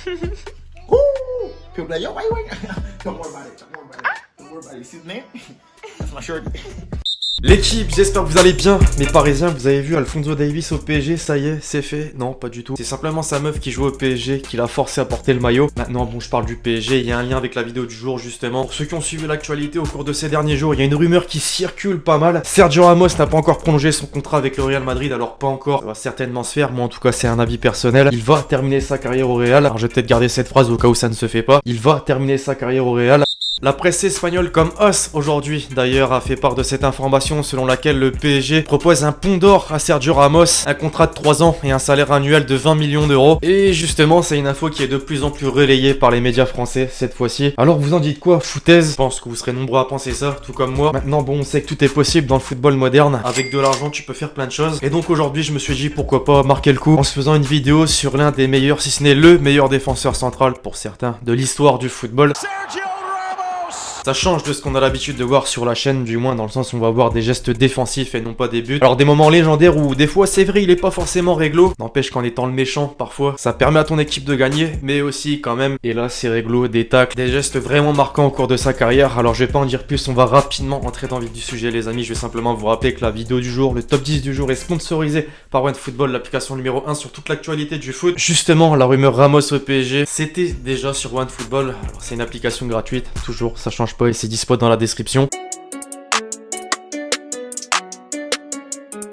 Ooh, people be like, yo, wait. Don't worry about it. Don't worry about it. You see the name? That's my shirt. L'équipe, j'espère que vous allez bien. Mes Parisiens, vous avez vu Alphonso Davies au PSG, ça y est, c'est fait. Non, pas du tout. C'est simplement sa meuf qui joue au PSG qui l'a forcé à porter le maillot. Maintenant, bon, je parle du PSG, il y a un lien avec la vidéo du jour justement. Pour ceux qui ont suivi l'actualité au cours de ces derniers jours, il y a une rumeur qui circule pas mal. Sergio Ramos n'a pas encore prolongé son contrat avec le Real Madrid, alors pas encore. Ça va certainement se faire, moi en tout cas c'est un avis personnel. Il va terminer sa carrière au Real. Alors je vais peut-être garder cette phrase au cas où ça ne se fait pas. Il va terminer sa carrière au Real. La presse espagnole comme Os aujourd'hui d'ailleurs a fait part de cette information selon laquelle le PSG propose un pont d'or à Sergio Ramos, un contrat de 3 ans et un salaire annuel de 20 millions d'euros. Et justement c'est une info qui est de plus en plus relayée par les médias français cette fois-ci. Alors vous en dites quoi, foutaise? Je pense que vous serez nombreux à penser ça, tout comme moi. Maintenant bon, on sait que tout est possible dans le football moderne. Avec de l'argent tu peux faire plein de choses. Et donc aujourd'hui je me suis dit pourquoi pas marquer le coup en se faisant une vidéo sur l'un des meilleurs, si ce n'est le meilleur défenseur central pour certains de l'histoire du football. Ça change de ce qu'on a l'habitude de voir sur la chaîne, du moins dans le sens où on va voir des gestes défensifs et non pas des buts. Alors des moments légendaires où des fois c'est vrai il est pas forcément réglo, n'empêche qu'en étant le méchant parfois ça permet à ton équipe de gagner, mais aussi quand même, et là c'est réglo, des tacles, des gestes vraiment marquants au cours de sa carrière. Alors je vais pas en dire plus, on va rapidement entrer dans le vif du sujet les amis. Je vais simplement vous rappeler que la vidéo du jour, le top 10 du jour est sponsorisé par OneFootball, l'application numéro 1 sur toute l'actualité du foot. Justement la rumeur Ramos au PSG, c'était déjà sur OneFootball. Alors c'est une application gratuite, toujours, ça change pas et c'est dispo dans la description.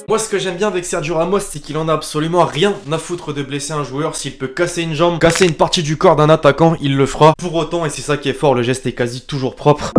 Moi ce que j'aime bien avec Sergio Ramos c'est qu'il en a absolument rien à foutre de blesser un joueur. S'il peut casser une jambe, casser une partie du corps d'un attaquant, il le fera. Pour autant, et c'est ça qui est fort, le geste est quasi toujours propre.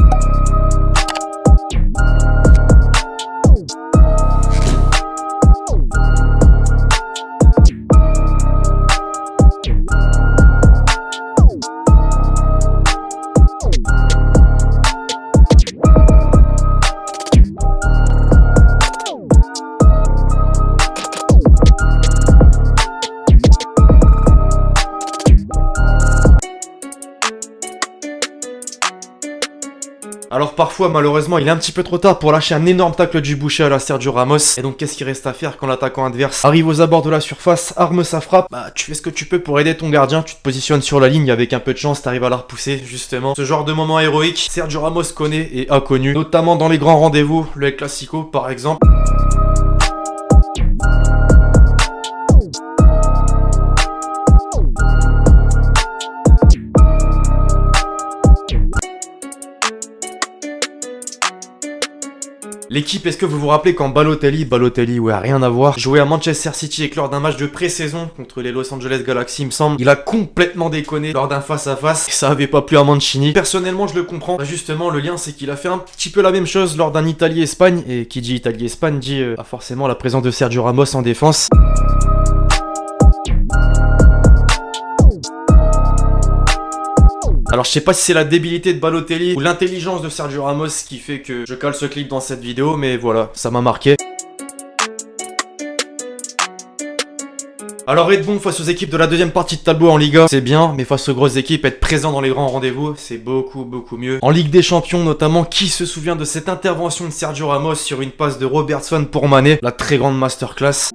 Alors parfois malheureusement il est un petit peu trop tard pour lâcher un énorme tacle du boucher à la Sergio Ramos. Et donc qu'est-ce qu'il reste à faire quand l'attaquant adverse arrive aux abords de la surface, arme sa frappe? Bah tu fais ce que tu peux pour aider ton gardien, tu te positionnes sur la ligne, avec un peu de chance t'arrives à la repousser justement. Ce genre de moment héroïque, Sergio Ramos connaît et a connu, notamment dans les grands rendez-vous, le El Clasico par exemple. L'équipe, est-ce que vous vous rappelez quand Balotelli, ouais, rien à voir, jouait à Manchester City et que lors d'un match de pré-saison contre les Los Angeles Galaxy, il me semble, il a complètement déconné lors d'un face-à-face, et ça avait pas plu à Mancini. Personnellement, je le comprends. Bah, justement, le lien, c'est qu'il a fait un petit peu la même chose lors d'un Italie-Espagne, et qui dit Italie-Espagne dit forcément la présence de Sergio Ramos en défense. Alors je sais pas si c'est la débilité de Balotelli ou l'intelligence de Sergio Ramos qui fait que je cale ce clip dans cette vidéo, mais voilà, ça m'a marqué. Alors être bon face aux équipes de la deuxième partie de tableau en Liga, c'est bien, mais face aux grosses équipes, être présent dans les grands rendez-vous, c'est beaucoup mieux. En Ligue des Champions notamment, qui se souvient de cette intervention de Sergio Ramos sur une passe de Robertson pour Mané, la très grande masterclass.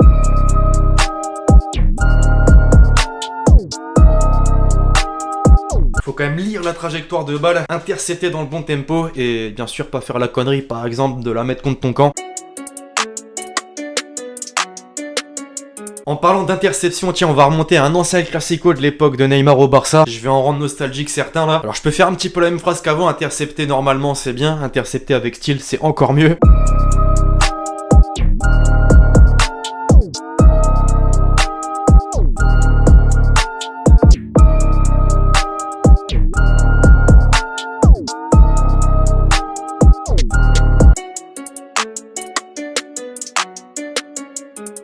Faut quand même lire la trajectoire de balle, intercepter dans le bon tempo et bien sûr pas faire la connerie par exemple de la mettre contre ton camp. En parlant d'interception, tiens on va remonter à un ancien classico de l'époque de Neymar au Barça. Je vais en rendre nostalgique certains là. Alors je peux faire un petit peu la même phrase qu'avant, intercepter normalement c'est bien, intercepter avec style c'est encore mieux.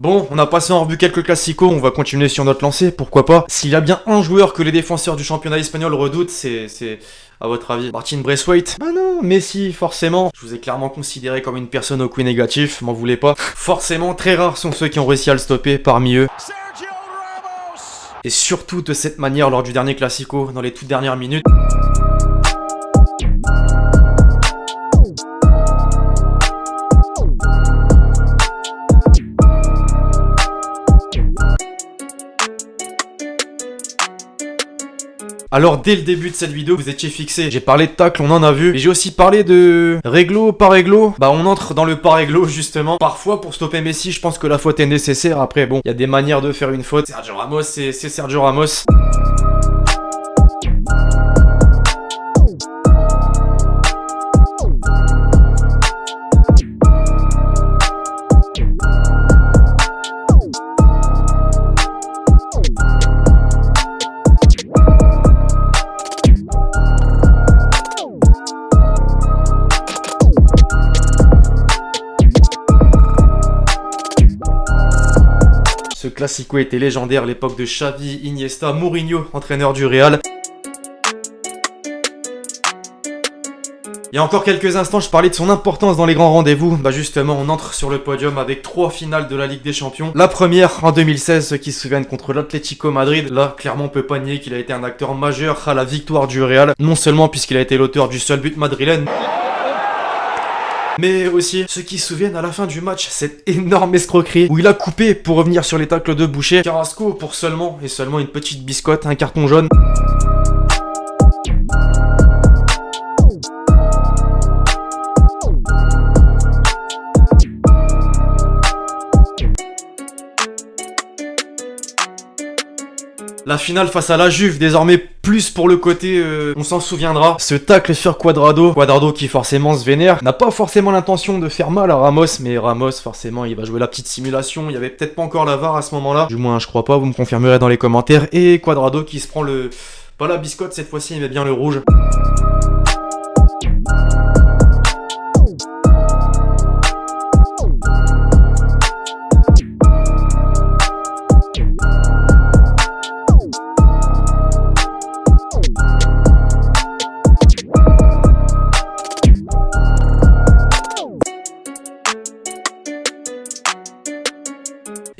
Bon, on a passé en revue quelques classicos, on va continuer sur notre lancée, pourquoi pas. S'il y a bien un joueur que les défenseurs du championnat espagnol redoutent, c'est à votre avis, Martin Braithwaite? Bah non, Messi, forcément. Je vous ai clairement considéré comme une personne au coup négatif, m'en voulez pas. Forcément, très rares sont ceux qui ont réussi à le stopper parmi eux. Et surtout de cette manière lors du dernier classico, dans les toutes dernières minutes. Alors dès le début de cette vidéo, vous étiez fixés. J'ai parlé de tacle, on en a vu. Mais j'ai aussi parlé de réglo, pas réglo. Bah on entre dans le pas réglo justement. Parfois pour stopper Messi, je pense que la faute est nécessaire. Après bon, il y a des manières de faire une faute. Sergio Ramos, c'est Sergio Ramos. Ce classico était légendaire, l'époque de Xavi, Iniesta, Mourinho, entraîneur du Real. Il y a encore quelques instants, je parlais de son importance dans les grands rendez-vous. Bah justement, on entre sur le podium avec 3 finales de la Ligue des Champions. La première en 2016, ceux qui se souviennent contre l'Atlético Madrid. Là, clairement, on peut pas nier qu'il a été un acteur majeur à la victoire du Real. Non seulement puisqu'il a été l'auteur du seul but madrilène, mais aussi ceux qui se souviennent à la fin du match, cette énorme escroquerie où il a coupé pour revenir sur les tacles de Boucher. Carrasco pour seulement une petite biscotte, un carton jaune. La finale face à la Juve, désormais plus pour le côté, on s'en souviendra. Ce tacle sur Cuadrado qui forcément se vénère, n'a pas forcément l'intention de faire mal à Ramos, mais Ramos forcément il va jouer la petite simulation, il y avait peut-être pas encore la VAR à ce moment-là, du moins je crois pas, vous me confirmerez dans les commentaires, et Cuadrado qui se prend pas la biscotte cette fois-ci, mais bien le rouge.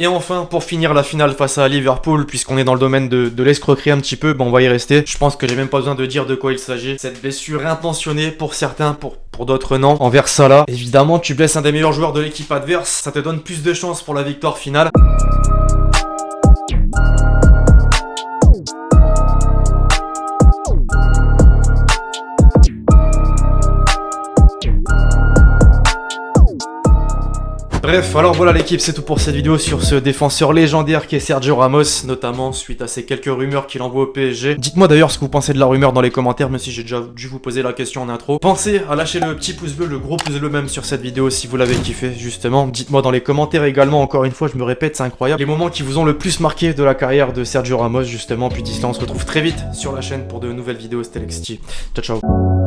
Et enfin, pour finir la finale face à Liverpool, puisqu'on est dans le domaine de l'escroquerie un petit peu, on va y rester. Je pense que j'ai même pas besoin de dire de quoi il s'agit. Cette blessure intentionnée pour certains, pour d'autres non, envers Salah. Évidemment, tu blesses un des meilleurs joueurs de l'équipe adverse, ça te donne plus de chances pour la victoire finale. Bref, alors voilà l'équipe, c'est tout pour cette vidéo sur ce défenseur légendaire qui est Sergio Ramos, notamment suite à ces quelques rumeurs qu'il envoie au PSG. Dites-moi d'ailleurs ce que vous pensez de la rumeur dans les commentaires, même si j'ai déjà dû vous poser la question en intro. Pensez à lâcher le petit pouce bleu, le gros pouce bleu même sur cette vidéo si vous l'avez kiffé, justement. Dites-moi dans les commentaires également, encore une fois, je me répète, c'est incroyable, les moments qui vous ont le plus marqué de la carrière de Sergio Ramos, justement. Puis d'ici là, on se retrouve très vite sur la chaîne pour de nouvelles vidéos. C'était Lexty. Ciao, ciao.